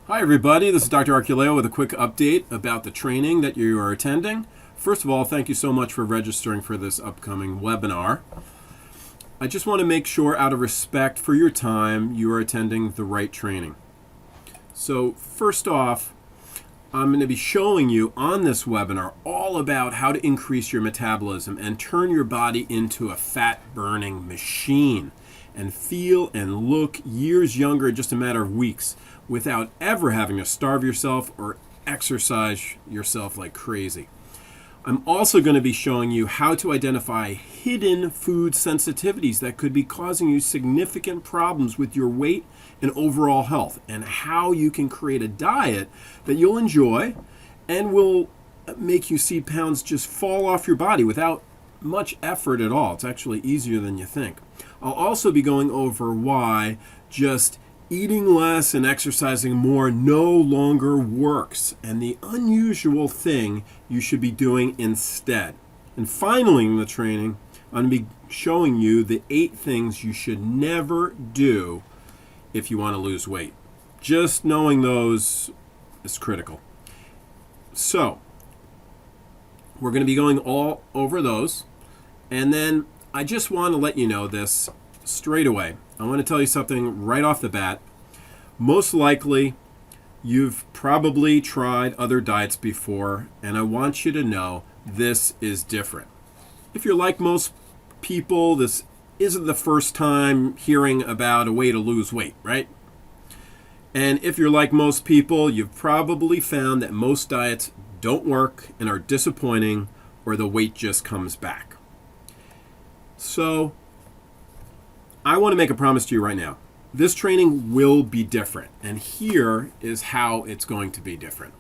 Hi everybody, this is Dr. Arculeo with a quick update about the training that you are attending. First of all, thank you so much for registering for this upcoming webinar. I just want to make sure, out of respect for your time, you are attending the right training. So first off, I'm going to be showing you on this webinar all about how to increase your metabolism and turn your body into a fat-burning machine and feel and look years younger in just a matter of weeks without ever having to starve yourself or exercise yourself like crazy. I'm also going to be showing you how to identify hidden food sensitivities that could be causing you significant problems with your weight and overall health, and how you can create a diet that you'll enjoy and will make you see pounds just fall off your body without much effort at all. It's actually easier than you think. I'll also be going over why just eating less and exercising more no longer works, and the unusual thing you should be doing instead. And finally in the training, I'm going to be showing you the 8 things you should never do if you want to lose weight. Just knowing those is critical. So, we're going to be going all over those, and then I just want to let you know this straight away. I want to tell you something right off the bat. Most likely, you've probably tried other diets before, and I want you to know this is different. If you're like most people, this isn't the first time hearing about a way to lose weight, right? And if you're like most people, you've probably found that most diets don't work and are disappointing, or the weight just comes back. So, I want to make a promise to you right now. This training will be different, and here is how it's going to be different.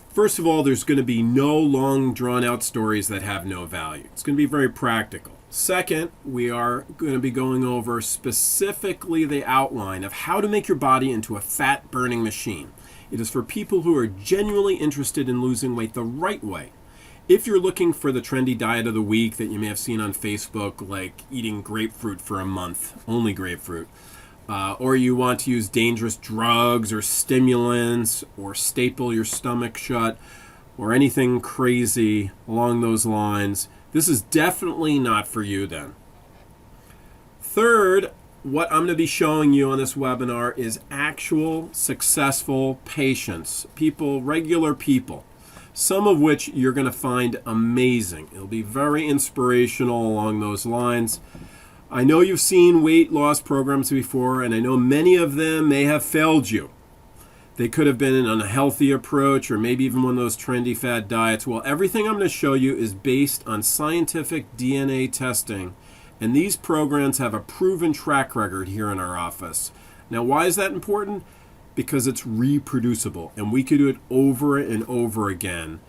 First of all, there's going to be no long, drawn-out stories that have no value. It's going to be very practical. Second, we are going to be going over specifically the outline of how to make your body into a fat-burning machine. It is for people who are genuinely interested in losing weight the right way. If you're looking for the trendy diet of the week that you may have seen on Facebook, like eating grapefruit for a month, only grapefruit, or you want to use dangerous drugs or stimulants or staple your stomach shut or anything crazy along those lines, this is definitely not for you then. Third, what I'm going to be showing you on this webinar is actual successful patients, regular people, some of which you're going to find amazing. It'll be very inspirational along those lines. I know you've seen weight loss programs before, and I know many of them may have failed you. They could have been an unhealthy approach, or maybe even one of those trendy fad diets. Well, everything I'm going to show you is based on scientific DNA testing, and these programs have a proven track record here in our office. Now, why is that important? Because it's reproducible, and we could do it over and over again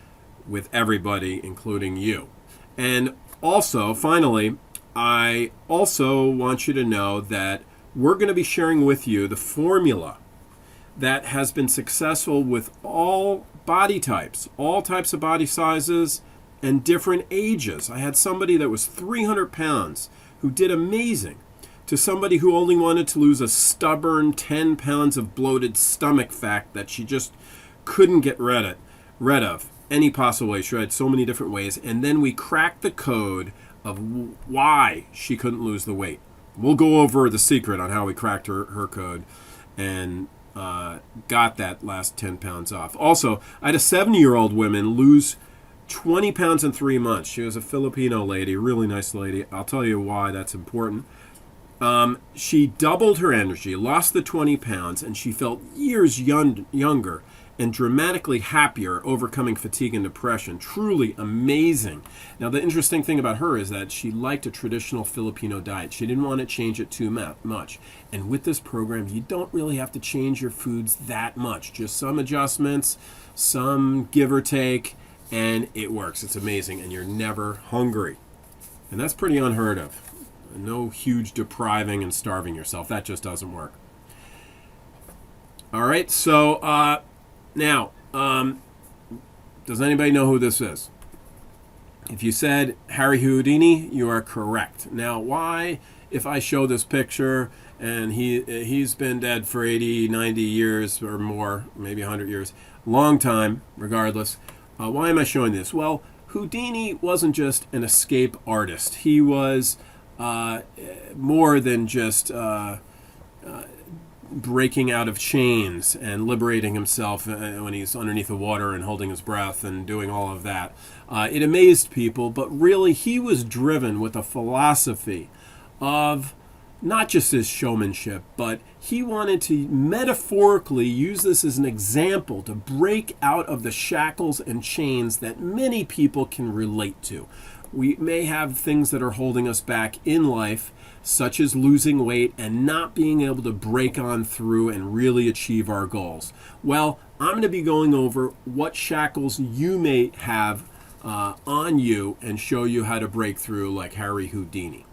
with everybody, including you. And also, finally, I also want you to know that we're going to be sharing with you the formula that has been successful with all body types, all types of body sizes, and different ages. I had somebody that was 300 pounds who did amazing, to somebody who only wanted to lose a stubborn 10 pounds of bloated stomach fat that she just couldn't get rid of any possible way. She tried so many different ways, and then we cracked the code of why she couldn't lose the weight. We'll go over the secret on how we cracked her code and got that last 10 pounds off. Also, I had a 70-year-old woman lose 20 pounds in 3 months. She was a Filipino lady, really nice lady. I'll tell you why that's important. She doubled her energy, lost the 20 pounds, and she felt years younger and dramatically happier, overcoming fatigue and depression. Truly amazing. Now, the interesting thing about her is that she liked a traditional Filipino diet. She didn't want to change it too much. And with this program, you don't really have to change your foods that much. Just some adjustments, some give or take, and it works. It's amazing, and you're never hungry. And that's pretty unheard of. No huge depriving and starving yourself. That just doesn't work. All right, so now, does anybody know who this is? If you said Harry Houdini, you are correct. Now, why, if I show this picture and he's been dead for 80, 90 years or more, maybe 100 years. Long time, regardless. Why am I showing this? Well, Houdini wasn't just an escape artist. He was more than just breaking out of chains and liberating himself when he's underneath the water and holding his breath and doing all of that. It amazed people, but really he was driven with a philosophy of not just his showmanship, but he wanted to metaphorically use this as an example to break out of the shackles and chains that many people can relate to. We may have things that are holding us back in life, such as losing weight and not being able to break on through and really achieve our goals. Well, I'm going to be going over what shackles you may have on you and show you how to break through like Harry Houdini.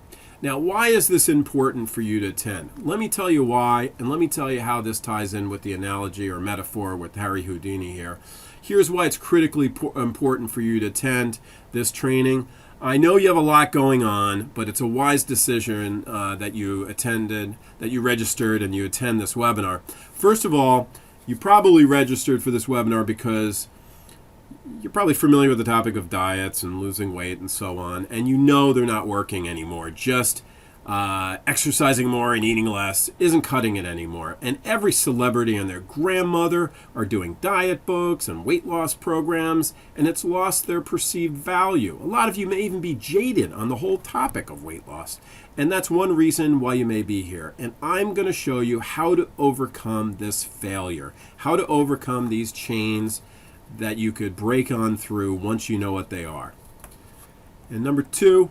Now, why is this important for you to attend? Let me tell you why, and let me tell you how this ties in with the analogy or metaphor with Harry Houdini here. Here's why it's critically important for you to attend this training. I know you have a lot going on, but it's a wise decision that you attended, that you registered and you attend this webinar. First of all, you probably registered for this webinar because you're probably familiar with the topic of diets and losing weight and so on, and you know they're not working anymore. Just exercising more and eating less isn't cutting it anymore. And every celebrity and their grandmother are doing diet books and weight loss programs, and it's lost their perceived value. A lot of you may even be jaded on the whole topic of weight loss, and that's one reason why you may be here. And I'm going to show you how to overcome this failure, how to overcome these chains that you could break on through once you know what they are. And number two,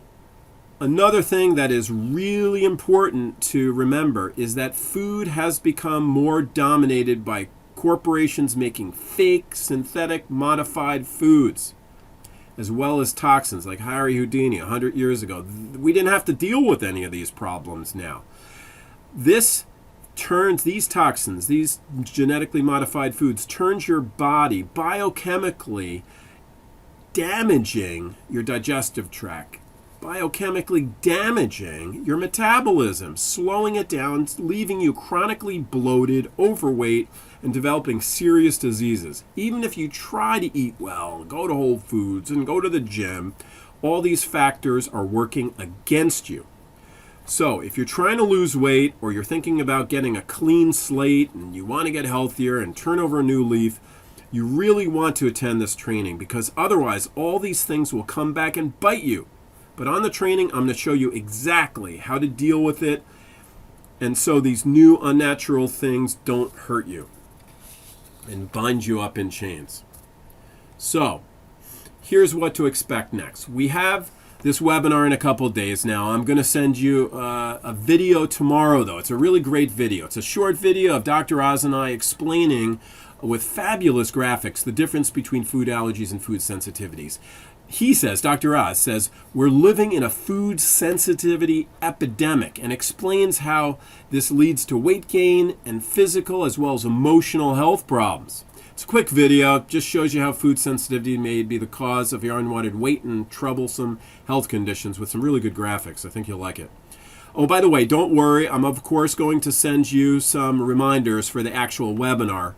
another thing that is really important to remember is that food has become more dominated by corporations making fake, synthetic, modified foods, as well as toxins like Harry Houdini 100 years ago. We didn't have to deal with any of these problems now. This turns these toxins, these genetically modified foods, turns your body biochemically, damaging your digestive tract, biochemically damaging your metabolism, slowing it down, leaving you chronically bloated, overweight, and developing serious diseases. Even if you try to eat well, go to Whole Foods, and go to the gym, all these factors are working against you. So if you're trying to lose weight, or you're thinking about getting a clean slate and you want to get healthier and turn over a new leaf, you really want to attend this training, because otherwise all these things will come back and bite you. But on the training, I'm going to show you exactly how to deal with it, and so these new unnatural things don't hurt you and bind you up in chains. So here's what to expect next. We have this webinar in a couple of days now. I'm going to send you a video tomorrow, though. It's a really great video. It's a short video of Dr. Oz and I explaining with fabulous graphics the difference between food allergies and food sensitivities. He says, Dr. Oz says, we're living in a food sensitivity epidemic, and explains how this leads to weight gain and physical as well as emotional health problems. It's a quick video, just shows you how food sensitivity may be the cause of your unwanted weight and troublesome health conditions with some really good graphics. I think you'll like it. Oh, by the way, don't worry. I'm, of course, going to send you some reminders for the actual webinar.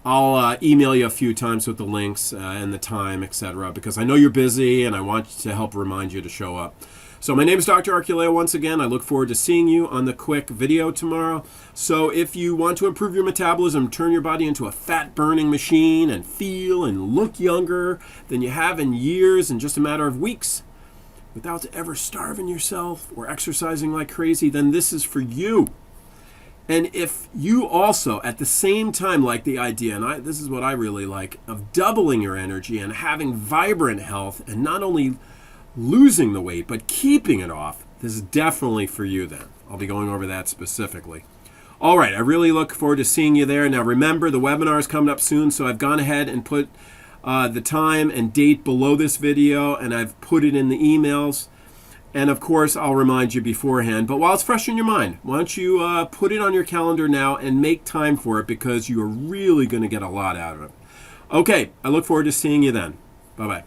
I'll email you a few times with the links and the time, etc., because I know you're busy and I want to help remind you to show up. So my name is Dr. Arculeo once again. I look forward to seeing you on the quick video tomorrow. So if you want to improve your metabolism, turn your body into a fat-burning machine, and feel and look younger than you have in years in just a matter of weeks, without ever starving yourself or exercising like crazy, then this is for you. And if you also, at the same time, like the idea, and this is what I really like, of doubling your energy and having vibrant health, and not only losing the weight, but keeping it off, this is definitely for you then. I'll be going over that specifically. All right, I really look forward to seeing you there. Now remember, the webinar is coming up soon, so I've gone ahead and put the time and date below this video, and I've put it in the emails. And of course, I'll remind you beforehand. But while it's fresh in your mind, why don't you put it on your calendar now and make time for it, because you are really going to get a lot out of it. Okay, I look forward to seeing you then. Bye-bye.